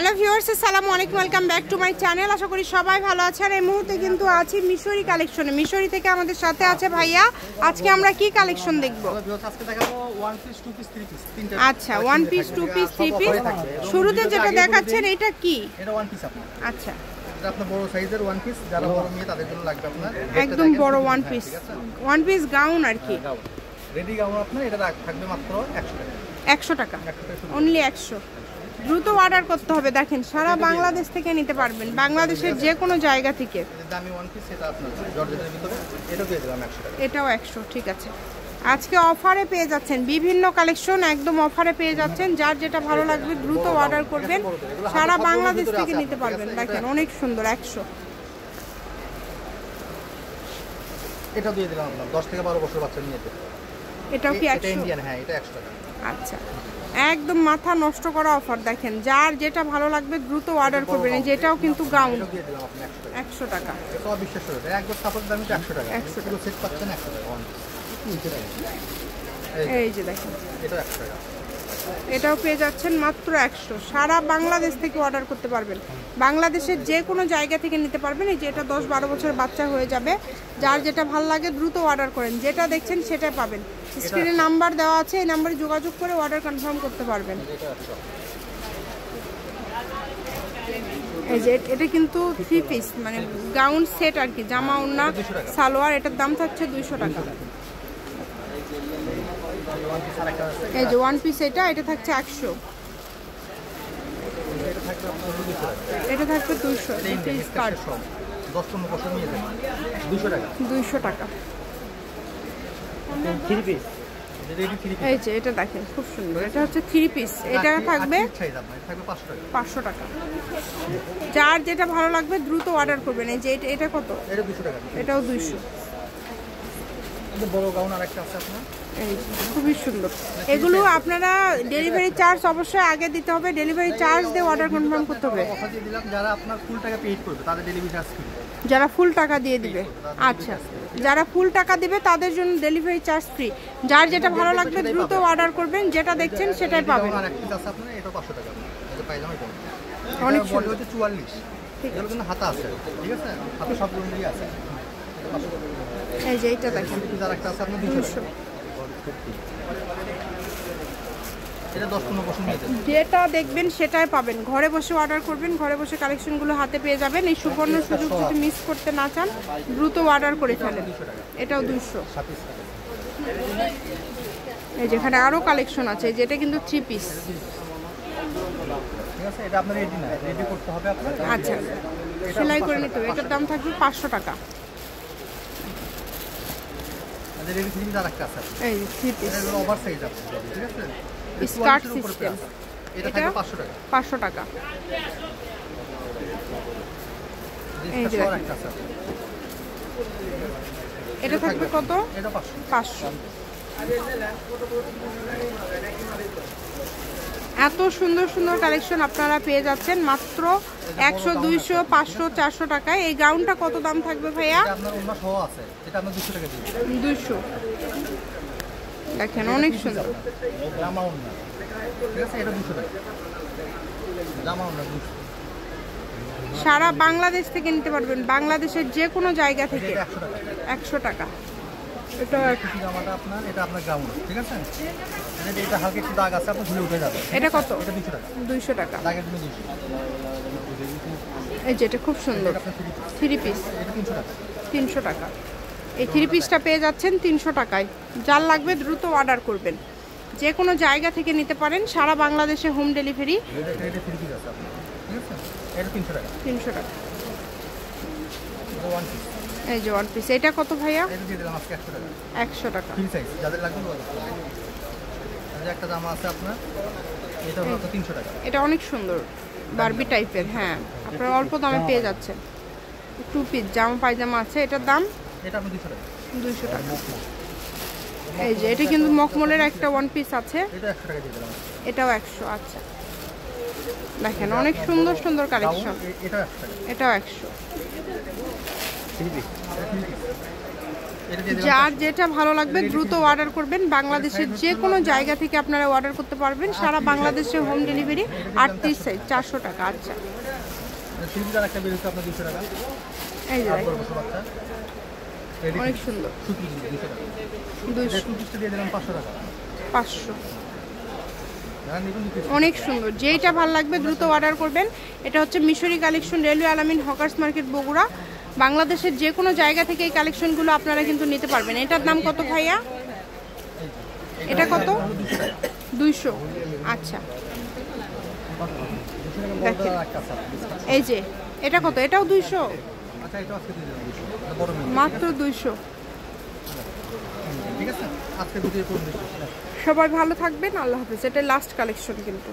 Hello viewers, আসসালামু আলাইকুম, welcome back to my channel. আশা করি সবাই ভালো আছেন। এই মুহূর্তে কিন্তু আছি মিশরি কালেকশনে। মিশরি থেকে আমাদের সাথে আছে ভাইয়া। আজকে আমরা কি কালেকশন দেখব? আজকে দেখাবো one piece, two piece, three piece, তিনটা। আচ্ছা, one piece, two piece, three piece. শুরুতে যেটা দেখাচ্ছেন এটা কি? এটা ওয়ান পিস আপনার। আচ্ছা, এটা আপনার বড় সাইজের ওয়ান পিস, যারা বড় মেয়ে তাদের জন্য লাগবে আপনার। একদম বড় one piece, one piece gown আর কি। রেডি গাউন আপনার, এটা থাকবে মাত্র 100 টাকা। 100 টাকা, অনলি 100। দ্রুত অর্ডার করতে হবে। দেখেন, সারা বাংলাদেশ থেকে নিতে পারবেন, বাংলাদেশের যে কোনো জায়গা থেকে। দামি ওয়ান পিস, এটা আপনার জর্জেটের ভিতরে, এটা দিয়ে দিলাম 100 টাকা। এটাও 100, ঠিক আছে। আজকে অফারে পেয়ে যাচ্ছেন বিভিন্ন কালেকশন, একদম অফারে পেয়ে যাচ্ছেন। যার যেটা ভালো লাগবে দ্রুত অর্ডার করবেন, সারা বাংলাদেশ থেকে নিতে পারবেন। দেখেন অনেক সুন্দর, 100। এটা দিয়ে দিলাম আপনার 10 থেকে 12 বছর বাচ্চা নিয়ে যেতে। এটাও কি 100? এটা ইন্ডিয়ান, হ্যাঁ, এটা 100 টাকা। আচ্ছা, একদম মাথা নষ্ট করা অফার। দেখেন, যার যেটা ভালো লাগবে দ্রুত অর্ডার করবেন। যেটাও কিন্তু গাউন, 100 টাকা। এটা বিশ্বাস করবে, একদম সাপোর্ট দাম 100 টাকা। 100 টাকা সেট পাচ্ছেন 100 টাকা। এই যে দেখেন, এটা 100 টাকা। এটাও পেয়ে যাচ্ছেন মাত্র 100। সারা বাংলাদেশ থেকে অর্ডার করতে পারবেন, বাংলাদেশের যে কোনো জায়গা থেকে নিতে পারবেন। এই যে এটা 10-12 বছর বাচ্চা হয়ে যাবে। যার যেটা ভালো লাগে দ্রুত অর্ডার করেন, যেটা দেখছেন সেটাই পাবেন। স্ক্রিনে নাম্বার দেওয়া আছে, এই নাম্বারে যোগাযোগ করে অর্ডার কনফার্ম করতে পারবেন। এই যে এটা কিন্তু 3 পিস, মানে গাউন সেট আর কি, জামা ওড়না সালোয়ার। এটার দাম থাকছে 200 টাকা। এই যে ওয়ান পিস, এটা থাকছে 100। এটা থাকবে 200। 200 টাকা। এই যে এটা দেখেন, খুব সুন্দর। এটা হচ্ছে 3 পিস, এটা থাকবে 500 টাকা। যার যেটা ভালো লাগবে দ্রুত অর্ডার করবেন। এই যে এটা কত? এটা 200 টাকা। এটাও 200। বড় গাউন আরেকটা আছে আপনার, এই খুবই সুন্দর। এগুলো আপনারা ডেলিভারি চার্জ অবশ্যই আগে দিতে হবে, ডেলিভারি চার্জ দিয়ে অর্ডার কনফার্ম করতে হবে। অফার দিয়ে দিলাম, যারা আপনার ফুল টাকা পেইড করবে তাদের ডেলিভারি চার্জ ফ্রি। যারা ফুল টাকা দিয়ে দিবে, আচ্ছা, যারা ফুল টাকা দিবে তাদের জন্য ডেলিভারি চার্জ ফ্রি। যার যেটা ভালো লাগবে দ্রুত অর্ডার করবেন, যেটা দেখছেন সেটাই পাবেন। আর একটা আছে আপনার, এটা 500 টাকা। এটা পাইজামা, এটা অনেক সুন্দর, হচ্ছে 44। এগুলো কিন্তু হাতা আছে, ঠিক আছে, হাতে সব রঙেরই আছে। এই যে এটা দেখেন, যার একটা আছে আপনার 200। এটা 10-15 বছর নিয়ে যাবেন, যেটা দেখবেন সেটাই পাবেন। ঘরে বসে অর্ডার করবেন, ঘরে বসে কালেকশনগুলো হাতে পেয়ে যাবেন। এই সুবর্ণ সুযোগ যদি মিস করতে না চান, দ্রুত অর্ডার করে ফেলেন। এটাও 200। এই যেখানে আরো কালেকশন আছে, যেটা কিন্তু 3 পিস। ঠিক আছে, এটা আপনার রেডি না, রেডি করতে হবে আপনার। আচ্ছা, সেলাই করে নিতে হবে। এটার দাম থাকবে 500 টাকা। আচ্ছা, রেডি থ্রি পিস আরেকটা আছে, এই 3 পিস, এটা ওভার সাইজ আছে, ঠিক আছে, স্কার্ট সিস্টেম। এটা থাকবে 500 টাকা। 500 টাকা। এই যে আরেকটা আছে, এটা থাকবে কত? এটা 500। 500। এত সুন্দর সুন্দর কালেকশন আপনারা পেয়ে যাচ্ছেন মাত্র 100, 200, 500, 400 টাকায়। এই গাউনটা কত দাম থাকবে ভাইয়া? এটা আপনার ওন্না সহ আছে, এটা আপনার 200 টাকা দিবেন। 200। দেখেন অনেক সুন্দর জামা ওন্না, ঠিক আছে, এটা 200 টাকা। জামা ওন্না 200। সারা বাংলাদেশ থেকে নিতে পারবেন, বাংলাদেশের যে কোনো জায়গা থেকে। 100 টাকা। এটা জামাটা আপনার, এটা আপনার গাউন, ঠিক আছে, এটা হালকা একটু দাগ আছে, আপনি ধুলে উঠে যাবে। এটা কত? এটা 200 টাকা। 200 টাকা। দাগের জন্য 200। এই যে এটা খুব সুন্দর 3 পিস, এটা 300 টাকা। 300 টাকা। এই 3 পিসটা পেয়ে যাচ্ছেন 300 টাকায়। যার লাগবে দ্রুত অর্ডার করবেন, যে কোনো জায়গা থেকে নিতে পারেন, সারা বাংলাদেশে হোম ডেলিভারি। এটা 3 পিস আছে আপনার, ঠিক আছে, এটা 300 টাকা। 300 টাকা। এটা ওয়ান পিস। এই যে ওয়ান পিস, এটা কত ভাইয়া? এটা দিয়ে দিলাম আজকে 100 টাকা। 100 টাকা। ফ্রি সাইজ, যাদের লাগবে বলুন। এই যে একটা জামা আছে আপনার, এটা হলো 300 টাকা। এটা অনেক সুন্দর, বারবি টাইপের। হ্যাঁ, আপনারা অল্প দামে পেয়ে যাচ্ছেন। 2 পিস জামা পায়জামা আছে, এটার দাম? এটা আপনার 200 টাকা। 200 টাকা। এই যে এটা কিন্তু মখমলের একটা ওয়ান পিস আছে, এটা 100 টাকা দিয়ে দিলাম। এটাও 100। আচ্ছা, দেখেন অনেক সুন্দর সুন্দর কালেকশন। এটা 100 টাকা। এটাও 100। এটা দিয়ে দিলাম যার যেটা ভালো লাগবে দ্রুত অর্ডার করবেন। বাংলাদেশের যে কোনো জায়গা থেকে আপনারা অর্ডার করতে পারবেন, সারা বাংলাদেশে হোম ডেলিভারি। 38 সাইজ 400 টাকা। আচ্ছা, সিলিন্ডার একটা বের হচ্ছে আপনার 200 টাকা। এই যে 8 বছর বাচ্চা রেডি অনেক সুন্দর। সুতি 200 টাকা। 200 টু পিসটা দিয়ে দিলাম 500 টাকা। 500 যারা নিবেন নিতে অনেক সুন্দর। যেইটা ভালো লাগবে দ্রুত অর্ডার করবেন। এটা হচ্ছে মিশরি কালেকশন, রেলওয়ে আলামিন হকার্স মার্কেট বগুড়া। বাংলাদেশের যে কোনো জায়গা থেকে এই কালেকশনগুলো আপনারা কিন্তু নিতে পারবেন। এটার দাম কত ভাইয়া? এটা কত? 200। আচ্ছা, দেখেন এই যে এটা কত? এটাও 200। আচ্ছা, এটা আজকে দিয়ে দিলাম 200 এটা বড় মেয়ে। মাত্র 200। ঠিক আছে, আজকে দুটোই করুন। সবাই ভালো থাকবেন, আল্লাহ হাফেজ। এটা লাস্ট কালেকশন কিন্তু।